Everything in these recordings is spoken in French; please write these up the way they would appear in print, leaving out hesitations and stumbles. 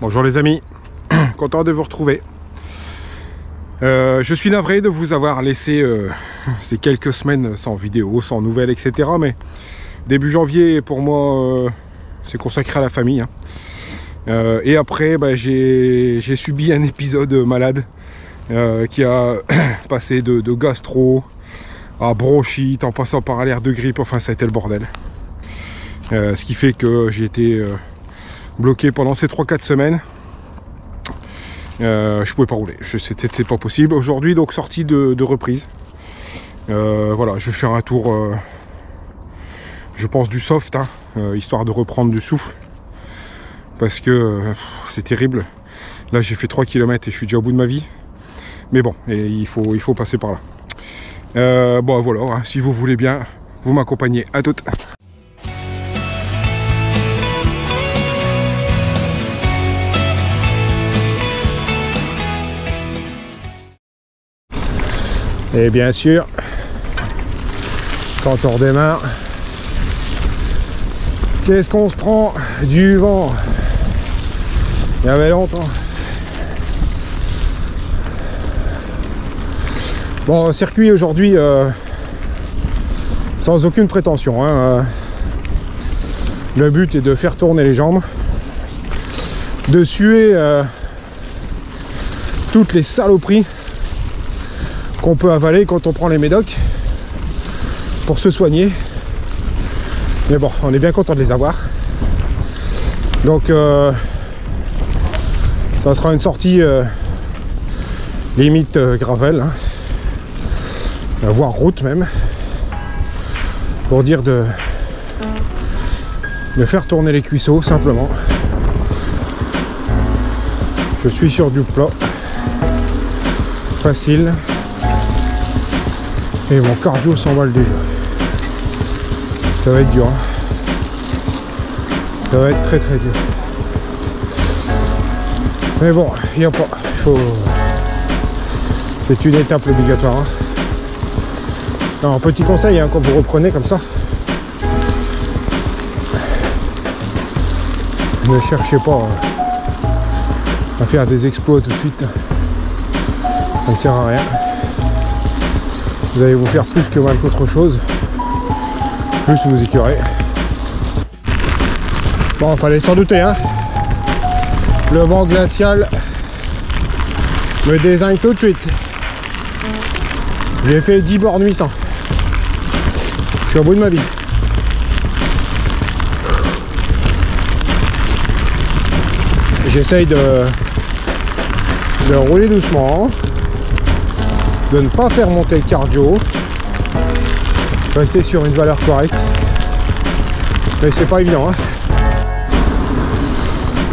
Bonjour les amis, content de vous retrouver. Je suis navré de vous avoir laissé ces quelques semaines sans vidéo, sans nouvelles, etc. Mais début janvier, pour moi, c'est consacré à la famille. Et après, j'ai subi un épisode malade qui a passé de gastro à bronchite, en passant par l'air de grippe. Enfin, ça a été le bordel. Ce qui fait que j'ai été bloqué pendant ces 3-4 semaines. Je pouvais pas rouler, c'était pas possible. Aujourd'hui, donc, sortie de reprise. Voilà, je vais faire un tour, je pense, du soft, histoire de reprendre du souffle. Parce que c'est terrible. Là, j'ai fait 3 km et je suis déjà au bout de ma vie. Mais bon, et il faut passer par là. Bon, voilà, si vous voulez bien, vous m'accompagnez. À toutes. Et bien sûr, quand on redémarre, qu'est-ce qu'on se prend? Du vent. Il y avait longtemps. Bon, circuit aujourd'hui, sans aucune prétention. Le but est de faire tourner les jambes, de suer toutes les saloperies qu'on peut avaler quand on prend les médocs pour se soigner. Mais bon, on est bien content de les avoir. Donc ça sera une sortie limite gravel, voire route même, pour dire de faire tourner les cuisseaux simplement. Je suis sur du plat facile. Et mon cardio s'emballe déjà. Ça va être dur. Ça va être très dur. Mais bon, il n'y a pas. C'est une étape obligatoire. Alors, petit conseil, quand vous reprenez comme ça, ne cherchez pas à faire des exploits tout de suite. Ça ne sert à rien. Vous allez vous faire plus que mal qu'autre chose, plus vous écœurez. Bon, fallait s'en douter, Le vent glacial me désigne tout de suite. J'ai fait 10 bornes 800. Je suis au bout de ma vie. J'essaye de rouler doucement, de ne pas faire monter le cardio, rester sur une valeur correcte, mais c'est pas évident.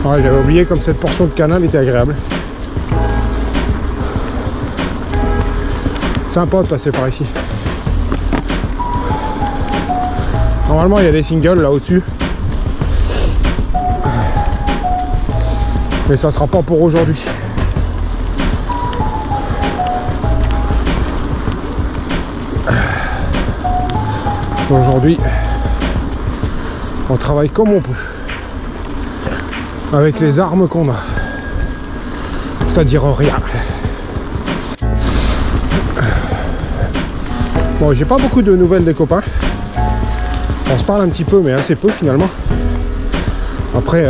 Ouais, j'avais oublié comme cette portion de canal était agréable. Sympa de passer par ici. Normalement il y a des singles là au-dessus, mais ça sera pas pour aujourd'hui. Aujourd'hui, on travaille comme on peut, avec les armes qu'on a, c'est-à-dire rien. Bon, j'ai pas beaucoup de nouvelles des copains. On se parle un petit peu, mais assez peu finalement. Après,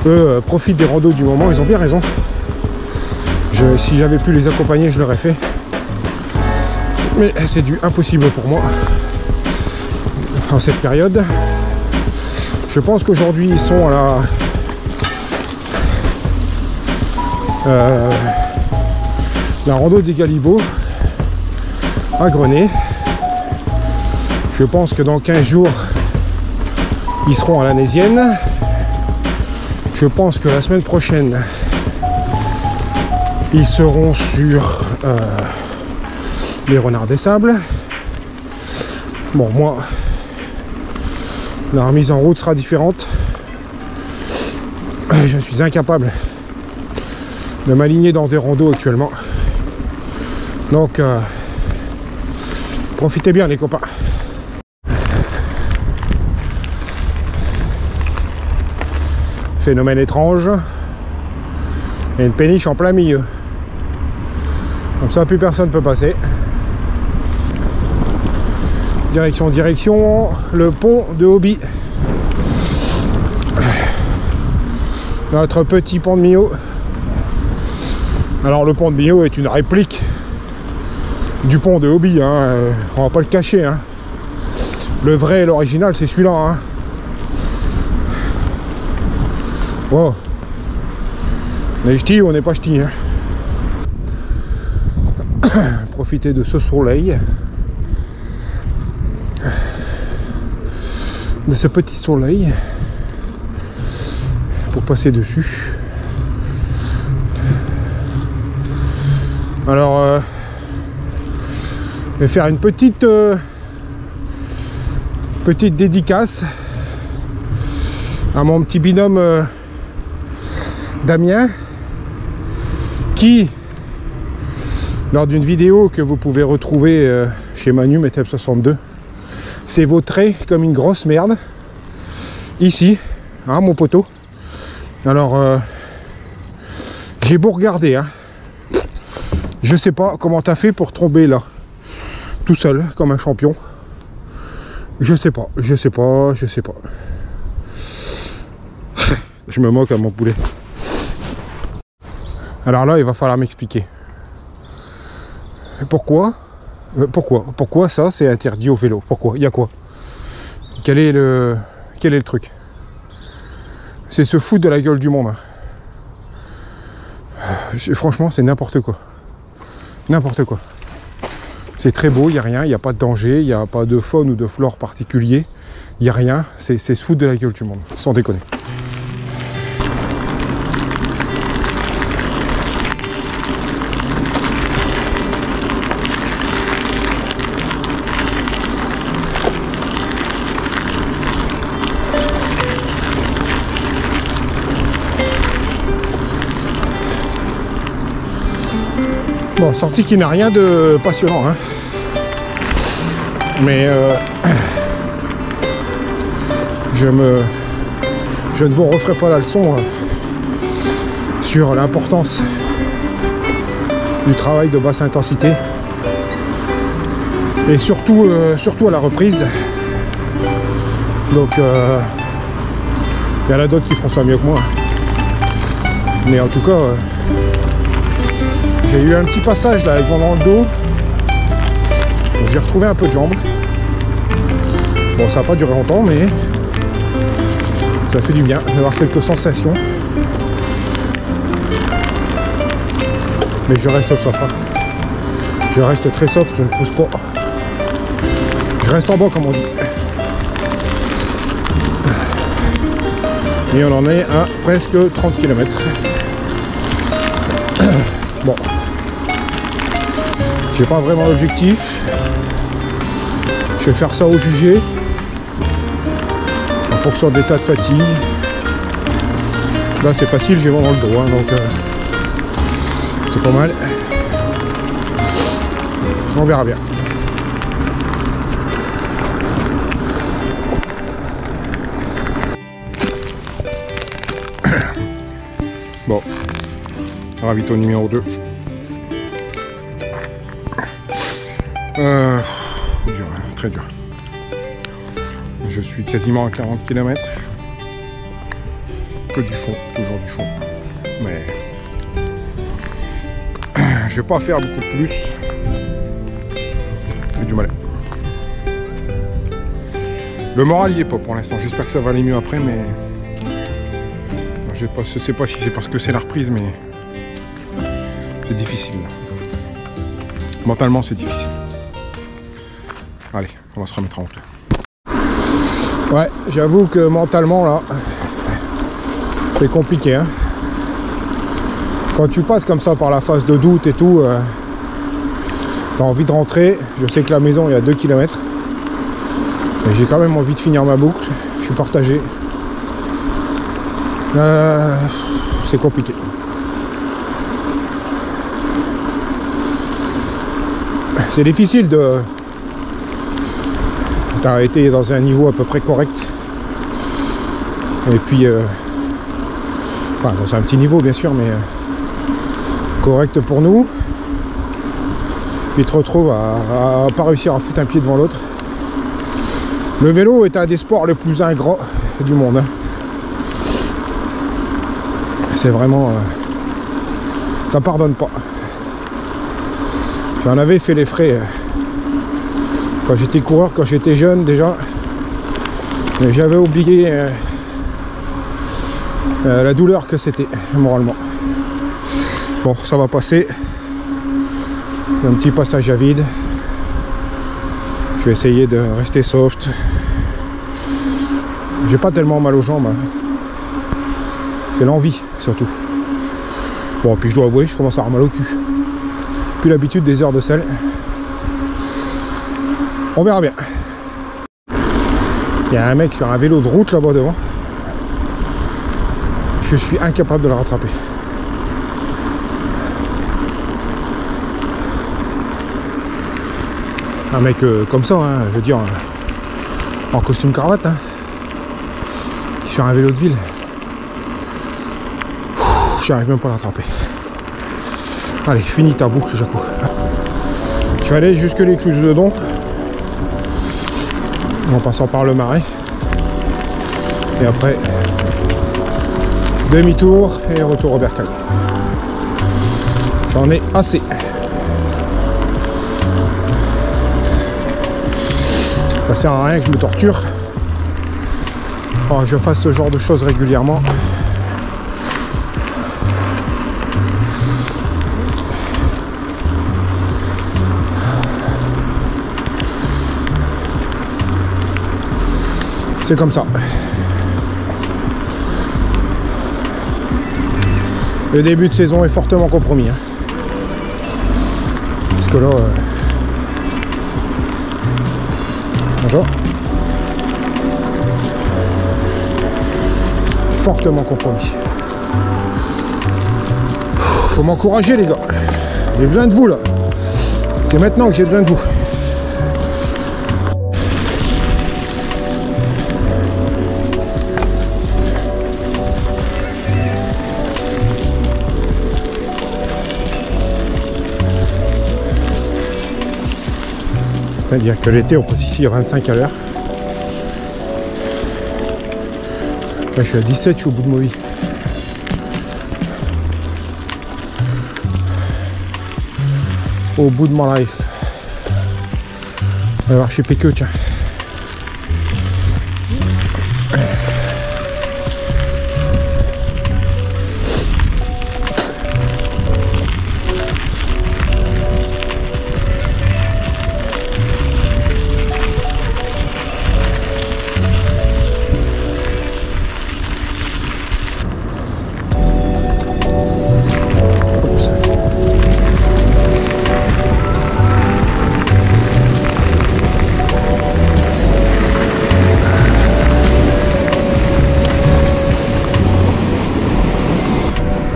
eux profitent des randos du moment, ils ont bien raison. Si j'avais pu les accompagner, je l'aurais fait. Mais c'est du impossible pour moi en cette période. Je pense qu'aujourd'hui ils sont à la rando des Galibots à Grenay. Je pense que dans 15 jours ils seront à la Nésienne. Je pense que la semaine prochaine ils seront sur les Renards des Sables. Bon, moi, la remise en route sera différente. Je suis incapable de m'aligner dans des randos actuellement. Donc, profitez bien les copains. Phénomène étrange. Et une péniche en plein milieu. Comme ça, plus personne ne peut passer. Direction, le pont de Hobby. Notre petit pont de Millau. Alors le pont de Millau est une réplique du pont de Hobby, hein. On va pas le cacher, hein. Le vrai et l'original c'est celui-là, hein. Wow. On est ch'ti ou on n'est pas ch'ti, hein. Profitez de ce soleil, de ce petit soleil pour passer dessus. Alors je vais faire une petite dédicace à mon petit binôme Damien, qui, lors d'une vidéo que vous pouvez retrouver chez Manu Metep62, s'est vautré comme une grosse merde ici, hein, mon poteau. Alors j'ai beau regarder, hein, je sais pas comment t'as fait pour tomber là tout seul comme un champion. Je sais pas. Je me moque à mon poulet. Alors là, il va falloir m'expliquer. Pourquoi ça c'est interdit au vélo? Pourquoi? Il y a quoi? Quel est le truc? C'est se foutre de la gueule du monde, hein. Franchement, c'est n'importe quoi. N'importe quoi. C'est très beau, il n'y a rien, il n'y a pas de danger, il n'y a pas de faune ou de flore particulier. Il n'y a rien, c'est se foutre de la gueule du monde, sans déconner. Bon, sortie qui n'a rien de passionnant, hein. Mais je ne vous referai pas la leçon sur l'importance du travail de basse intensité et surtout à la reprise. Donc il y en a d'autres qui feront ça mieux que moi, mais en tout cas j'ai eu un petit passage là avec vent dans le dos. J'ai retrouvé un peu de jambes. Bon, ça n'a pas duré longtemps, mais ça fait du bien d'avoir quelques sensations. Mais je reste soft, hein. Je reste très soft, je ne pousse pas. Je reste en bas comme on dit. Et on en est à presque 30 km. Bon. J'ai pas vraiment d'objectif. Je vais faire ça au jugé en fonction de l'état de fatigue. Là c'est facile, j'ai vraiment le dos, hein, donc c'est pas mal. On verra bien. Bon, ravito numéro 2. Dur, hein, très dur. Je suis quasiment à 40 km. Que du fond, toujours du fond. Mais je vais pas faire beaucoup plus. J'ai du mal. Le moral y est pas pour l'instant. J'espère que ça va aller mieux après, mais je sais pas si c'est parce que c'est la reprise, mais c'est difficile. Mentalement, c'est difficile. Allez, on va se remettre en route. Ouais, j'avoue que mentalement, là, c'est compliqué, hein. Quand tu passes comme ça par la phase de doute et tout, t'as envie de rentrer. Je sais que la maison est à 2 km. Mais j'ai quand même envie de finir ma boucle. Je suis partagé. C'est compliqué. C'est difficile de... T'as été dans un niveau à peu près correct. Et puis Enfin, dans un petit niveau bien sûr, mais correct pour nous. Puis tu te retrouves à pas réussir à foutre un pied devant l'autre. Le vélo est un des sports les plus ingrats du monde. Hein. C'est vraiment... ça pardonne pas. J'en avais fait les frais quand j'étais coureur, quand j'étais jeune déjà. Mais j'avais oublié la douleur que c'était moralement. Bon, ça va passer. Un petit passage à vide. Je vais essayer de rester soft. J'ai pas tellement mal aux jambes. Hein. C'est l'envie surtout. Bon, puis je dois avouer, je commence à avoir mal au cul. Plus l'habitude des heures de selle. On verra bien. Il y a un mec sur un vélo de route là-bas devant. Je suis incapable de le rattraper. Un mec comme ça, hein, je veux dire, en costume cravate, hein, sur un vélo de ville. J'arrive même pas à l'attraper. Allez, finis ta boucle, Jaco. Je vais aller jusque l'écluse de Don, en passant par le marais. Et après, demi-tour et retour au bercail. J'en ai assez. Ça sert à rien que je me torture. Oh, je fasse ce genre de choses régulièrement. C'est comme ça. Le début de saison est fortement compromis. Hein. Parce que là... bonjour. Fortement compromis. Faut m'encourager les gars. J'ai besoin de vous là. C'est maintenant que j'ai besoin de vous. C'est-à-dire que l'été on passe ici à 25 à l'heure. Là je suis à 17, je suis au bout de ma vie. Au bout de ma life. On va voir chez Péqueux, tiens.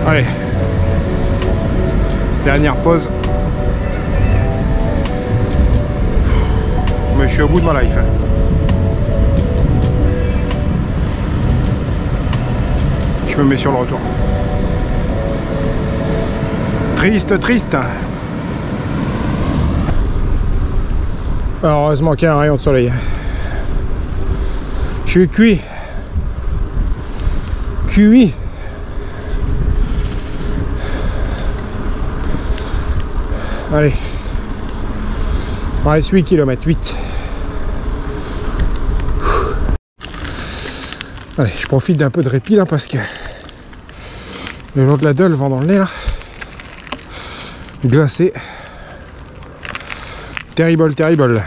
Allez, dernière pause. Mais je suis au bout de ma life. Je me mets sur le retour. Triste, triste. Alors, heureusement qu'il y a un rayon de soleil. Je suis cuit. Cuit. Allez, il reste 8 km, 8. Allez, je profite d'un peu de répit là parce que le long de la Dole, le vent dans le nez là, glacé. Terrible, terrible.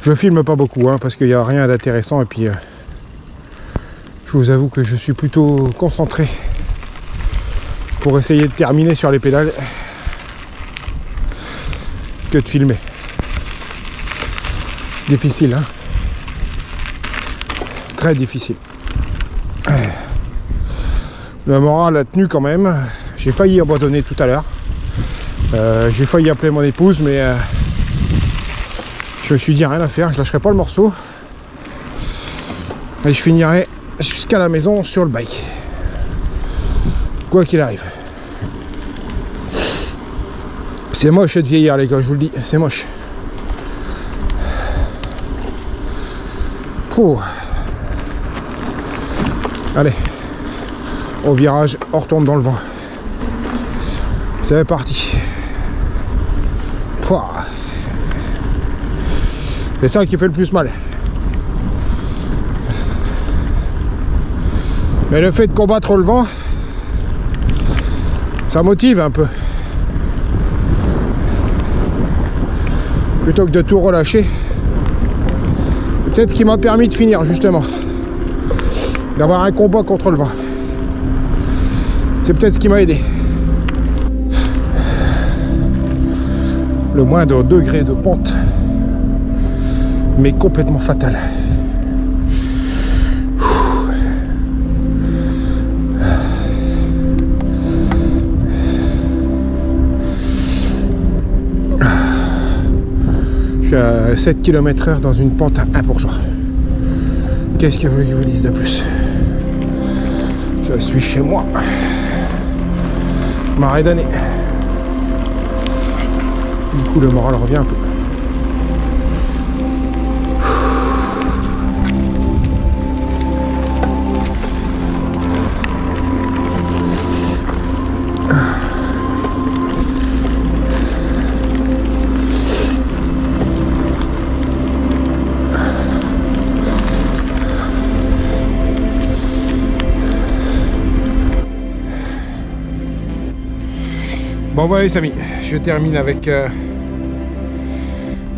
Je filme pas beaucoup hein, parce qu'il n'y a rien d'intéressant et puis je vous avoue que je suis plutôt concentré pour essayer de terminer sur les pédales que de filmer. Difficile, hein? Très difficile. Le moral a tenu quand même. J'ai failli abandonner tout à l'heure. J'ai failli appeler mon épouse, mais je me suis dit rien à faire, je lâcherai pas le morceau. Et je finirai jusqu'à la maison sur le bike. Quoi qu'il arrive. C'est moche de vieillir les gars, je vous le dis, c'est moche. Pouh. Allez, au virage, on retourne dans le vent. C'est parti. Pouah. C'est ça qui fait le plus mal. Mais le fait de combattre le vent, ça motive un peu. Plutôt que de tout relâcher. Peut-être qu'il m'a permis de finir justement. D'avoir un combat contre le vent. C'est peut-être ce qui m'a aidé. Le moindre degré de pente mais complètement fatal. Je suis à 7 km/h dans une pente à 1%. Qu'est-ce que vous voulez que je vous dise de plus? Je suis chez moi. Marais d'année. Du coup, le moral revient un peu. Bon voilà les amis, je termine avec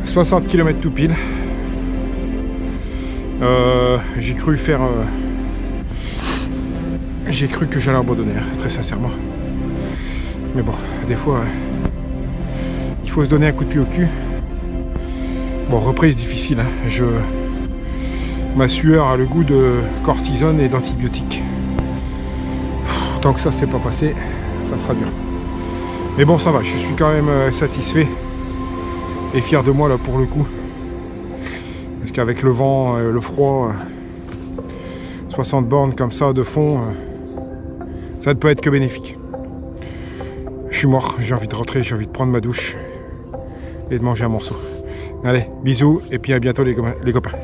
60 km tout pile. J'ai cru faire... j'ai cru que j'allais abandonner, très sincèrement. Mais bon, des fois, il faut se donner un coup de pied au cul. Bon, reprise difficile, hein. Ma sueur a le goût de cortisone et d'antibiotiques. Tant que ça s'est pas passé, ça sera dur. Mais bon, ça va, je suis quand même satisfait et fier de moi là pour le coup. Parce qu'avec le vent, le froid, 60 bornes comme ça de fond, ça ne peut être que bénéfique. Je suis mort, j'ai envie de rentrer, j'ai envie de prendre ma douche et de manger un morceau. Allez, bisous et puis à bientôt les copains.